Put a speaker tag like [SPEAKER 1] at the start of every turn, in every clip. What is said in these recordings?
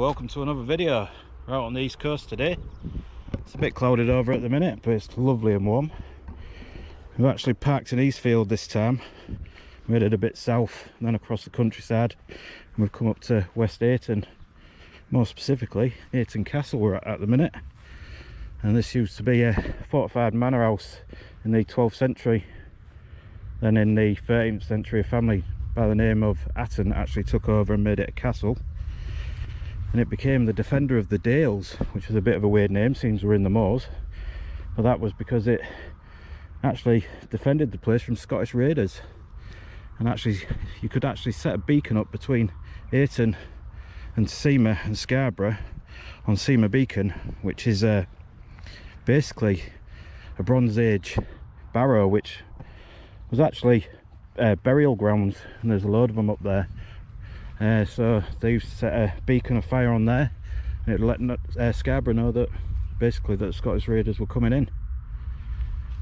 [SPEAKER 1] welcome to another video. We're out on the east coast today. It's a bit clouded over at the minute, but it's lovely and warm. We've actually parked in Eastfield this time. We headed a bit south and then across the countryside, and we've come up to West Cayton, more specifically Cayton Castle we're at the minute. And this used to be a fortified manor house in the 12th century. Then in the 13th century, a family by the name of Cayton actually took over and made it a castle, and it became the Defender of the Dales, which is a bit of a weird name, seems we're in the moors, but that was because it actually defended the place from Scottish raiders. And actually you could actually set a beacon up between Cayton and Seamer and Scarborough on Seamer Beacon, which is basically a Bronze Age barrow, which was actually burial grounds, and there's a load of them up there. So they used to set a beacon of fire on there, and it let Scarborough know that basically that the Scottish raiders were coming in.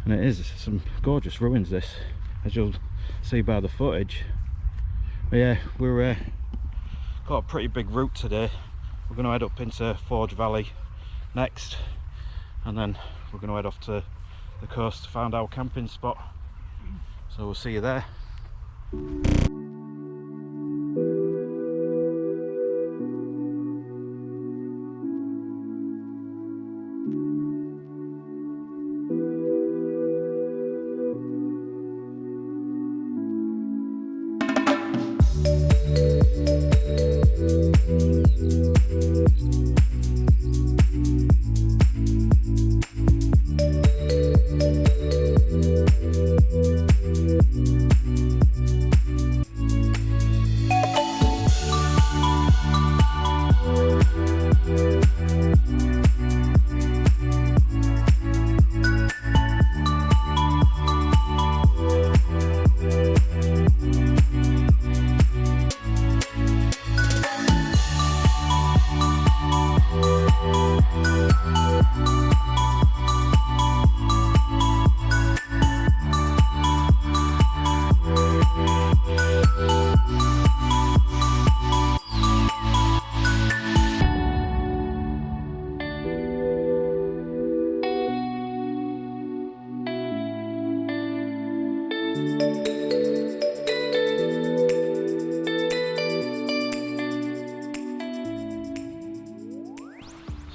[SPEAKER 1] And it is some gorgeous ruins, this, as you'll see by the footage. But yeah, we're got a pretty big route today. We're going to head up into Forge Valley next, and then we're going to head off to the coast to find our camping spot. So we'll see you there.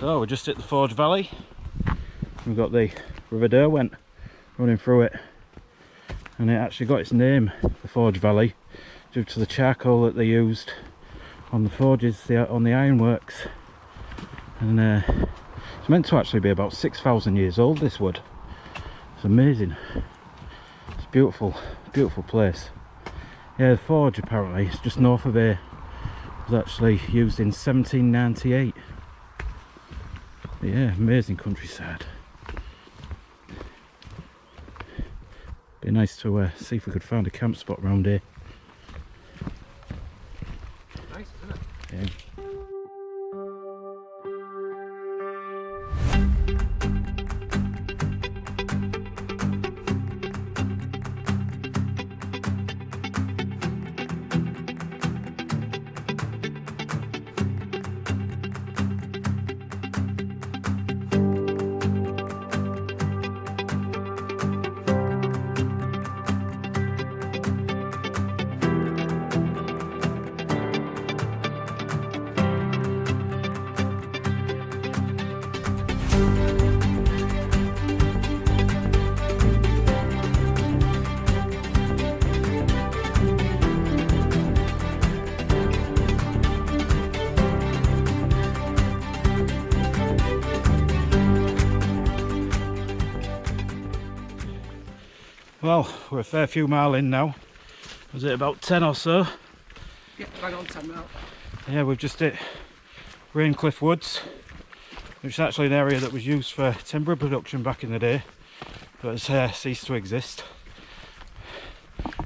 [SPEAKER 1] So we're just at the Forge Valley. We've got the River Derwent running through it, and it actually got its name, the Forge Valley, due to the charcoal that they used on the forges, on the ironworks. And it's meant to actually be about 6,000 years old, this wood. It's amazing. It's a beautiful, beautiful place. Yeah, the forge apparently, it's just north of here, was actually used in 1798. Yeah, amazing countryside. Be nice to see if we could find a camp spot around here.
[SPEAKER 2] Nice, isn't it?
[SPEAKER 1] Yeah. Well, we're a fair few mile in now. Was it about 10 or so?
[SPEAKER 2] Yeah, bang on 10 now.
[SPEAKER 1] Yeah, we've just hit Redcliffe Woods, which is actually an area that was used for timber production back in the day, but has ceased to exist.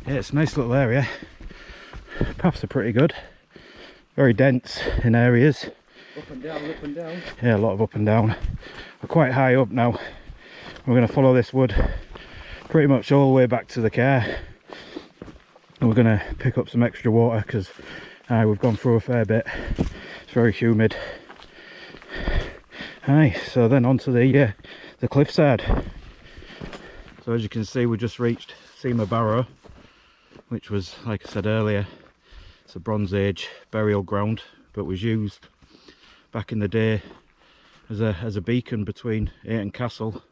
[SPEAKER 1] Yeah, it's a nice little area. Paths are pretty good. Very dense in areas.
[SPEAKER 2] Up and down, up and down.
[SPEAKER 1] Yeah, a lot of up and down. We're quite high up now. We're going to follow this wood pretty much all the way back to the car, and we're going to pick up some extra water because we've gone through a fair bit. It's very humid. Aye, so then onto the cliffside. So as you can see, we just reached Seamer Barrow, which was, like I said earlier, it's a Bronze Age burial ground, but was used back in the day as a beacon between Cayton Castle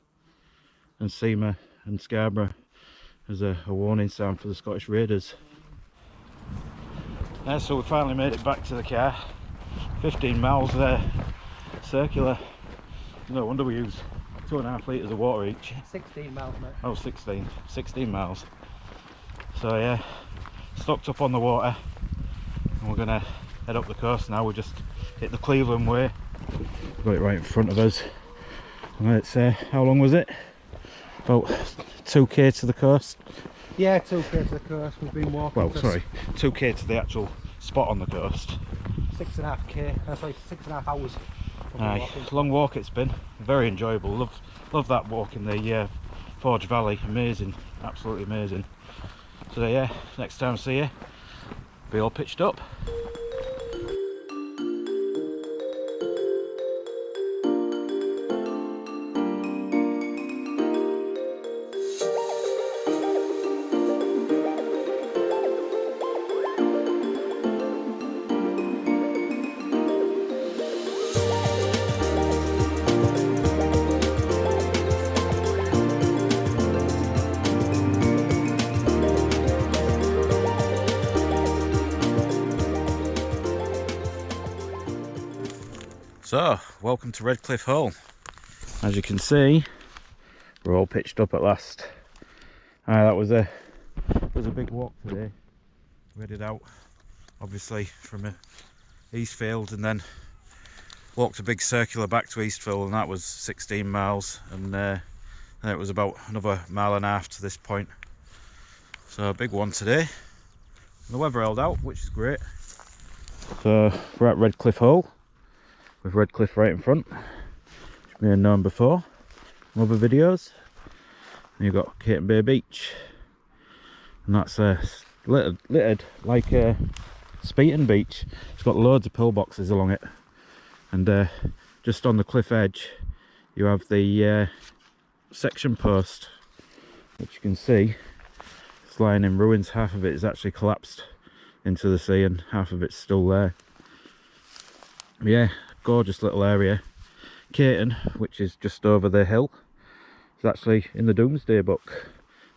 [SPEAKER 1] and Seamer and Scarborough, as a warning sign for the Scottish Raiders. Yeah, so we finally made it back to the car. 15 miles there, circular. No wonder we use 2.5 litres of water each.
[SPEAKER 2] 16 miles, mate.
[SPEAKER 1] Oh, 16 miles. So yeah, stocked up on the water, and we're gonna head up the coast now. We just hit the Cleveland Way. Got it right in front of us. And it's how long was it? About 2k to the coast.
[SPEAKER 2] Yeah, 2k to the coast. We've been walking.
[SPEAKER 1] Well, sorry, 2k to the actual spot on the coast.
[SPEAKER 2] 6.5k. Sorry, 6.5 hours.
[SPEAKER 1] Aye, long walk it's been. Very enjoyable. Love that walk in the Forge Valley. Amazing, absolutely amazing. So yeah, next time I see you, be all pitched up. So, welcome to Redcliffe Hall. As you can see, we're all pitched up at last. That was a big walk today. We headed out, obviously, from Eastfield, and then walked a big circular back to Eastfield, and that was 16 miles, and then it was about another 1.5 miles to this point. So a big one today. The weather held out, which is great. So we're at Redcliffe Hall, with Redcliffe right in front, which may have known before from other videos. And you've got Cayton Bay Beach, and that's littered like Speeton Beach. It's got loads of pillboxes along it, and just on the cliff edge you have the section post, which you can see it's lying in ruins. Half of it is actually collapsed into the sea and half of it's still there. Yeah, gorgeous little area. Cayton, which is just over the hill, is actually in the Domesday Book.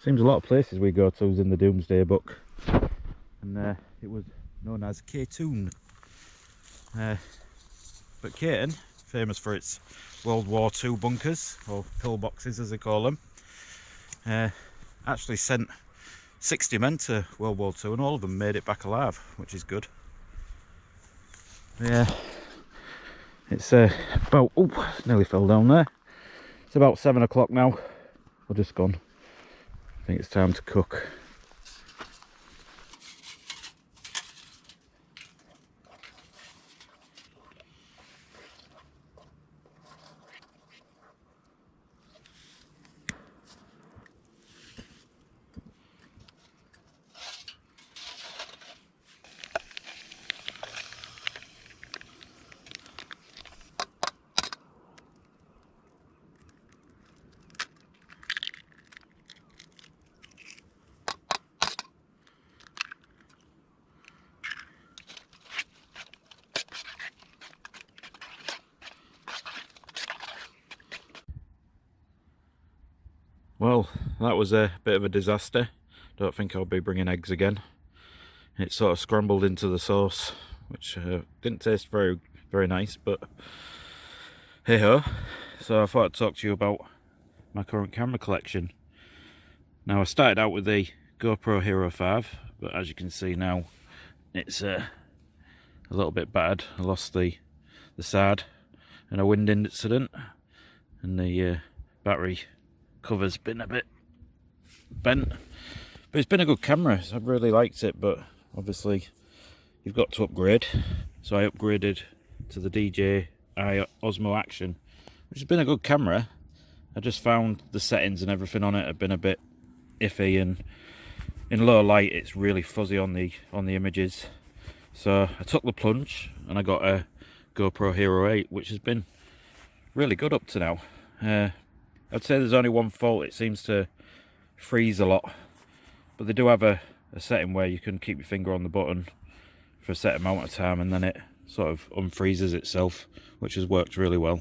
[SPEAKER 1] Seems a lot of places we go to is in the Domesday Book, and it was known as Cayton. But Cayton, famous for its World War II bunkers, or pillboxes as they call them, actually sent 60 men to World War II, and all of them made it back alive, which is good. Yeah. It's about, oh, nearly fell down there. It's about 7 o'clock now. We're just gone. I think it's time to cook. Well, that was a bit of a disaster. Don't think I'll be bringing eggs again. It sort of scrambled into the sauce, which didn't taste very nice, but hey ho. So I thought I'd talk to you about my current camera collection. Now, I started out with the GoPro Hero 5, but as you can see now, it's a little bit battered. I lost the SAD in a wind incident, and the battery cover's been a bit bent, but it's been a good camera. I've really liked it, but obviously you've got to upgrade, so I upgraded to the DJI Osmo Action, which has been a good camera. I just found the settings and everything on it have been a bit iffy, and in low light it's really fuzzy on the images. So I took the plunge and I got a GoPro Hero 8, which has been really good up to now. I'd say there's only one fault: it seems to freeze a lot, but they do have a setting where you can keep your finger on the button for a set amount of time and then it sort of unfreezes itself, which has worked really well.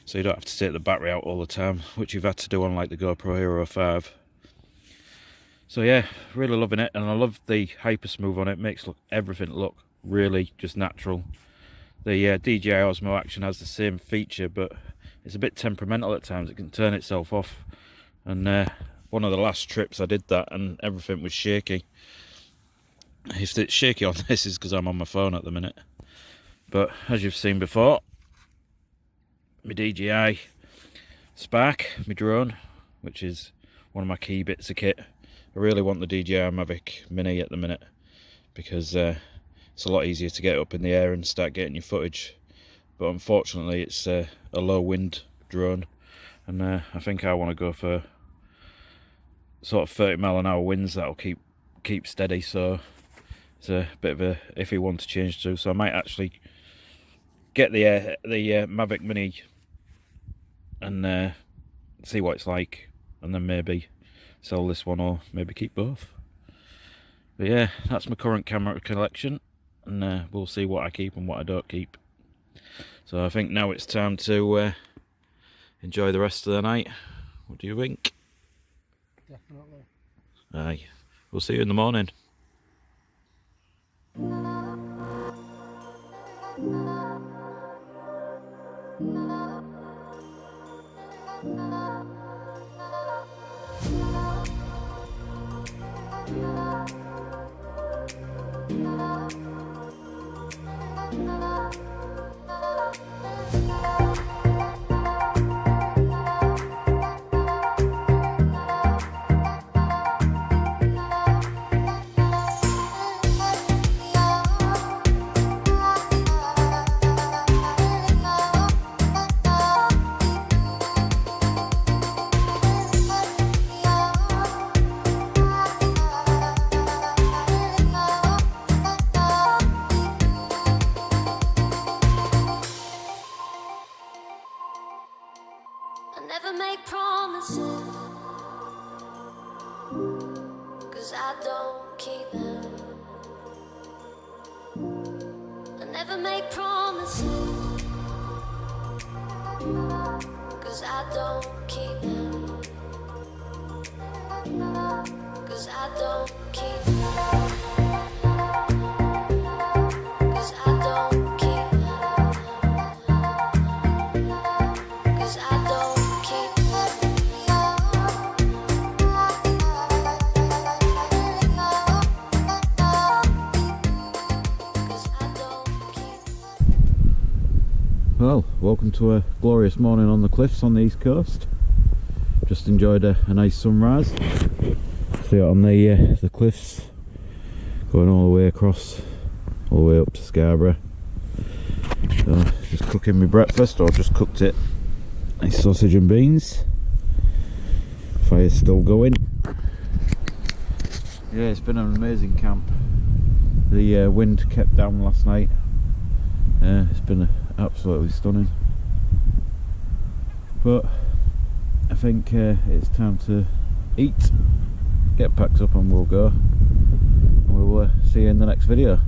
[SPEAKER 1] So you don't have to take the battery out all the time, which you've had to do on like the GoPro Hero 5. So yeah, really loving it, and I love the hyper smooth on it. Makes everything look really just natural. The DJI Osmo Action has the same feature, but it's a bit temperamental at times. It can turn itself off, and one of the last trips I did that and everything was shaky. If it's shaky on this is because I'm on my phone at the minute. But as you've seen before, my DJI Spark, my drone, which is one of my key bits of kit. I really want the DJI Mavic Mini at the minute because it's a lot easier to get up in the air and start getting your footage. But unfortunately it's a low wind drone, and I think I want to go for sort of 30mph winds that'll keep steady, so it's a bit of a iffy one to change to. So I might actually get the Mavic Mini and see what it's like, and then maybe sell this one or maybe keep both. But yeah, that's my current camera collection, and we'll see what I keep and what I don't keep. So I think now it's time to enjoy the rest of the night. What do you think?
[SPEAKER 2] Definitely.
[SPEAKER 1] Aye, we'll see you in the morning.
[SPEAKER 3] I never make promises, 'cause I don't keep them. I never make promises, 'cause I don't keep them. 'Cause I don't keep them. 'Cause I don't keep them. 'Cause I don't keep them. 'Cause I don't keep.
[SPEAKER 1] Well, welcome to a glorious morning on the cliffs on the east coast. Just enjoyed a nice sunrise. See it on the cliffs, going all the way across, all the way up to Scarborough. So just cooking my breakfast, or just cooked it. Nice sausage and beans. Fire's still going. Yeah, it's been an amazing camp. The wind kept down last night. It's been absolutely stunning. But I think it's time to eat, get packed up, and we'll go. And we'll see you in the next video.